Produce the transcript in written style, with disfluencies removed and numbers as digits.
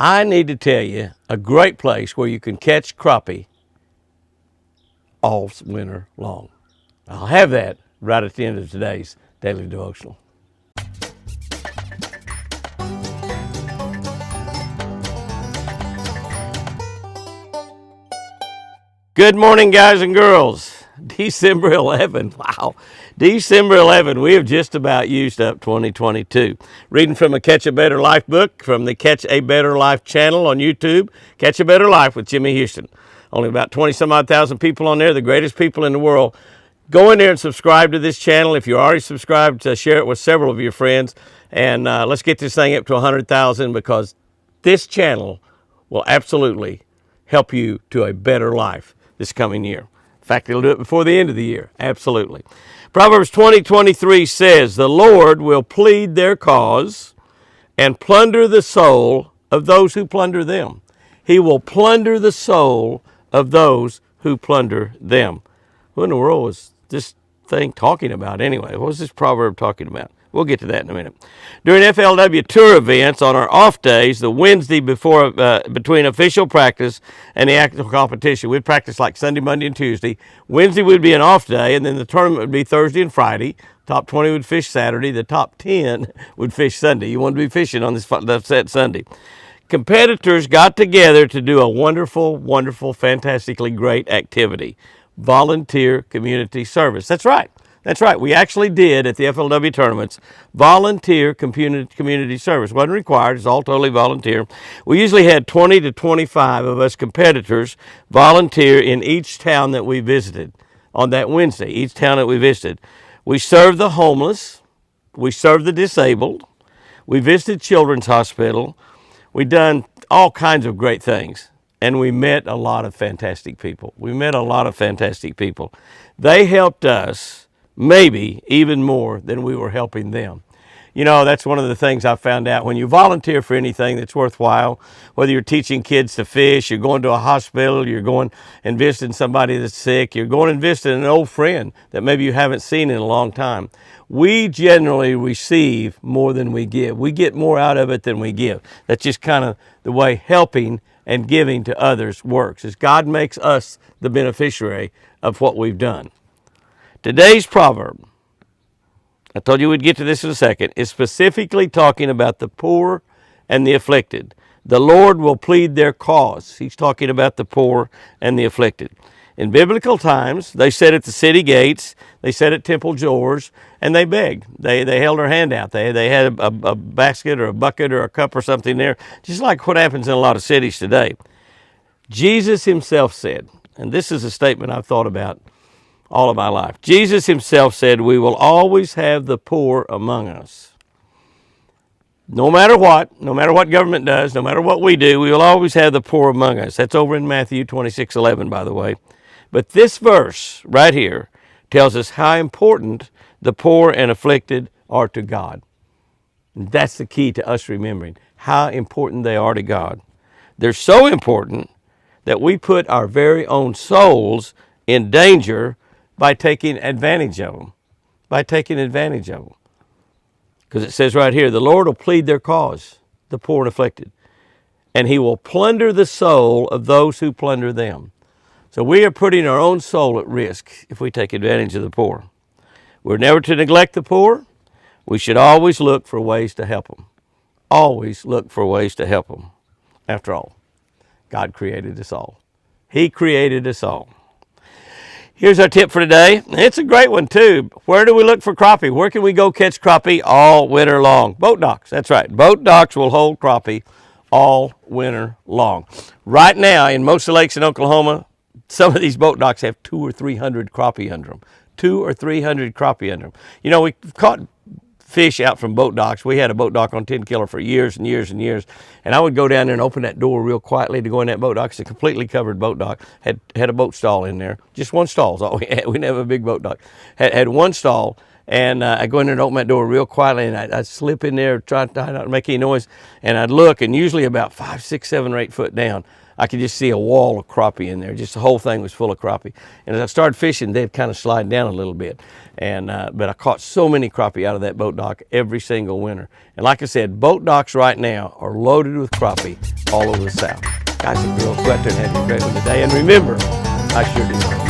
I need to tell you a great place where you can catch crappie all winter long. I'll have that right at the end of today's Daily Devotional. Good morning, guys and girls. December 11. Wow. December 11. We have just about used up 2022. Reading from a Catch a Better Life book from the Catch a Better Life channel on YouTube. Catch a Better Life with Jimmy Houston. Only about 20 some odd thousand people on there, the greatest people in the world. Go in there and subscribe to this channel. If you're already subscribed, share it with several of your friends. And let's get this thing up to 100,000, because this channel will absolutely help you to a better life this coming year. In fact, it'll do it before the end of the year. Absolutely. Proverbs 20:23 says, "The Lord will plead their cause and plunder the soul of those who plunder them." He will plunder the soul of those who plunder them. What in the world was this thing talking about anyway? What was this proverb talking about? We'll get to that in a minute. During FLW tour events on our off days, the Wednesday before between official practice and the actual competition, we'd practice like Sunday, Monday, and Tuesday. Wednesday would be an off day, and then the tournament would be Thursday and Friday. Top 20 would fish Saturday. The top 10 would fish Sunday. You want to be fishing on that Sunday. Competitors got together to do a wonderful, wonderful, fantastically great activity. Volunteer community service. That's right. That's right. We actually did at the FLW tournaments volunteer community service. Wasn't required. It's all totally volunteer. We usually had 20 to 25 of us competitors volunteer in each town that we visited on that Wednesday, each town that we visited. We served the homeless. We served the disabled. We visited Children's Hospital. We done all kinds of great things. And we met a lot of fantastic people. They helped us maybe even more than we were helping them. You know, that's one of the things I found out. When you volunteer for anything that's worthwhile, whether you're teaching kids to fish, you're going to a hospital, you're going and visiting somebody that's sick, you're going and visiting an old friend that maybe you haven't seen in a long time, we generally receive more than we give. We get more out of it than we give. That's just kind of the way helping and giving to others works, is God makes us the beneficiary of what we've done. Today's proverb, I told you we'd get to this in a second, is specifically talking about the poor and the afflicted. The Lord will plead their cause. He's talking about the poor and the afflicted. In biblical times, they sat at the city gates, they sat at temple doors, and they begged. They held their hand out. They had a basket or a bucket or a cup or something there, just like what happens in a lot of cities today. Jesus himself said, and this is a statement I've thought about all of my life. Jesus himself said, "We will always have the poor among us." No matter what government does, no matter what we do, we will always have the poor among us. That's over in Matthew 26:11, by the way. But this verse right here tells us how important the poor and afflicted are to God. And that's the key to us remembering how important they are to God. They're so important that we put our very own souls in danger by taking advantage of them. Because it says right here, the Lord will plead their cause, the poor and afflicted, and he will plunder the soul of those who plunder them. So we are putting our own soul at risk if we take advantage of the poor. We're never to neglect the poor. We should always look for ways to help them. Always look for ways to help them. After all, God created us all. He created us all. Here's our tip for today. It's a great one, too. Where do we look for crappie? Where can we go catch crappie all winter long? Boat docks. That's right. Boat docks will hold crappie all winter long. Right now, in most of the lakes in Oklahoma, some of these boat docks have 200 or 300 crappie under them. 200 or 300 crappie under them. You know, we caught fish out from boat docks. We had a boat dock on 10 Killer for years and years and years. And I would go down there and open that door real quietly to go in that boat dock. It's a completely covered boat dock. Had a boat stall in there. Just one stall is all we had. We didn't have a big boat dock. Had one stall. And I'd go in there and open that door real quietly, and I'd slip in there, try not to make any noise. And I'd look, and usually about 5, 6, 7, or 8 foot down, I could just see a wall of crappie in there. Just the whole thing was full of crappie. And as I started fishing, they'd kind of slide down a little bit. And but I caught so many crappie out of that boat dock every single winter. And like I said, boat docks right now are loaded with crappie all over the South. Guys and girls, go out there and have a great one today. And remember, I sure do.